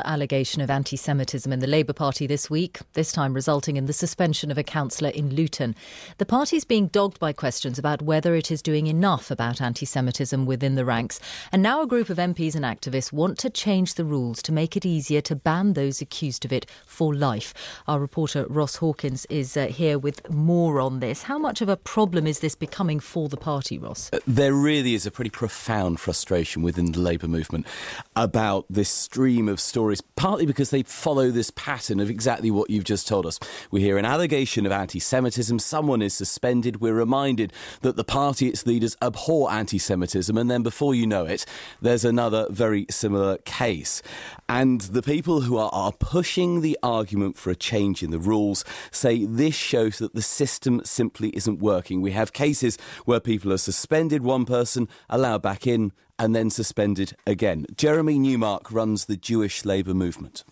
allegation of anti-Semitism in the Labour Party this week, this time resulting in the suspension of a councillor in Luton. The party is being dogged by questions about whether it is doing enough about anti-Semitism within the ranks. And now a group of MPs and activists want to change the rules to make it easier to ban those accused of it for life. Our reporter Ross Hawkins is here with more on this. How much of a problem is this becoming for the party, Ross? There really is a pretty profound frustration within the Labour movement about this stream of stories, partly because they follow this pattern of exactly what you've just told us. We hear an allegation of anti-Semitism, someone is suspended, we're reminded that the party, its leaders, abhor anti-Semitism, and then before you know it, there's another very similar case. And the people who are pushing the argument for a change in the rules say this shows that the system simply isn't working. We have cases where people are suspended, one person allowed back in, and then suspended again. Jeremy Newmark runs the Jewish Labour movement.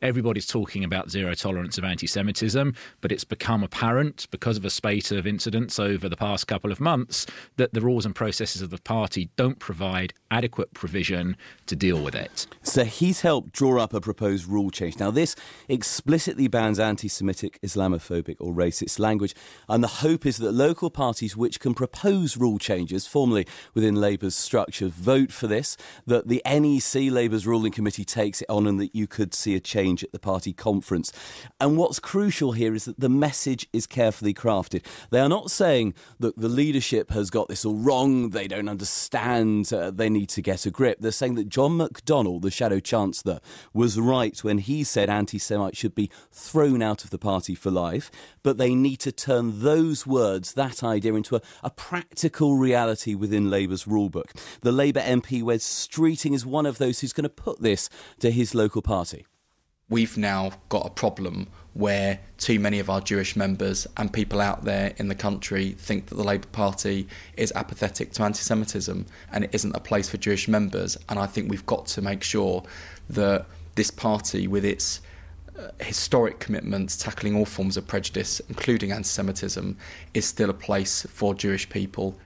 Everybody's talking about zero tolerance of anti-Semitism, but it's become apparent because of a spate of incidents over the past couple of months that the rules and processes of the party don't provide adequate provision to deal with it. So he's helped draw up a proposed rule change. Now, this explicitly bans anti-Semitic, Islamophobic or racist language, and the hope is that local parties which can propose rule changes formally within Labour's structure vote for this, that the NEC, Labour's ruling committee, takes it on, and that you could see a change at the party conference. And what's crucial here is that the message is carefully crafted. They are not saying that the leadership has got this all wrong, they don't understand, they need to get a grip. They're saying that John McDonnell, the Shadow Chancellor, was right when he said anti-Semites should be thrown out of the party for life, but they need to turn those words, that idea, into a practical reality within Labour's rulebook. The Labour MP Wes Streeting is one of those who's going to put this to his local party. We've now got a problem where too many of our Jewish members and people out there in the country think that the Labour Party is apathetic to anti-Semitism and it isn't a place for Jewish members. And I think we've got to make sure that this party, with its historic commitments tackling all forms of prejudice, including anti-Semitism, is still a place for Jewish people.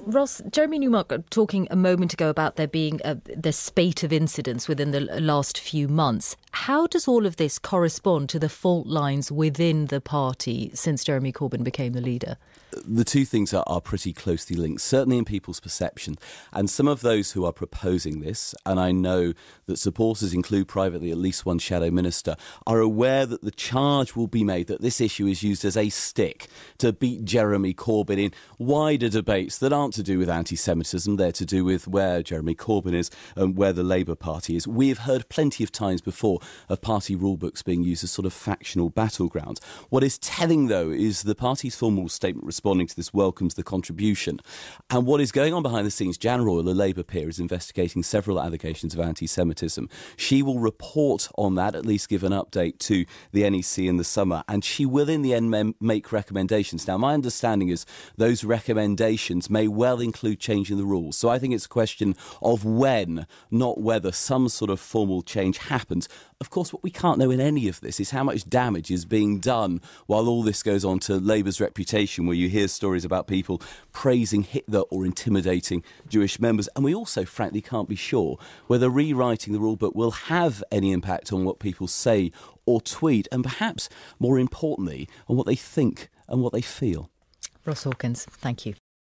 Ross, Jeremy Newmark talking a moment ago about there being the spate of incidents within the last few months. How does all of this correspond to the fault lines within the party since Jeremy Corbyn became the leader? The two things are pretty closely linked, certainly in people's perception. And some of those who are proposing this, and I know that supporters include privately at least one shadow minister, are aware that the charge will be made that this issue is used as a stick to beat Jeremy Corbyn in wider debates that aren't to do with anti-Semitism. They're to do with where Jeremy Corbyn is and where the Labour Party is. We have heard plenty of times before of party rulebooks being used as sort of factional battlegrounds. What is telling, though, is the party's formal statement responding to this welcomes the contribution. And what is going on behind the scenes, Jan Royal, a Labour peer, is investigating several allegations of anti-Semitism. She will report on that, at least give an update to the NEC in the summer, and she will in the end make recommendations. Now, my understanding is those recommendations may well include changing the rules. So I think it's a question of when, not whether, some sort of formal change happens. Of course, what we can't know in any of this is how much damage is being done while all this goes on to Labour's reputation, where you hear stories about people praising Hitler or intimidating Jewish members. And we also, frankly, can't be sure whether rewriting the rulebook will have any impact on what people say or tweet, and perhaps, more importantly, on what they think and what they feel. Ross Hawkins, thank you.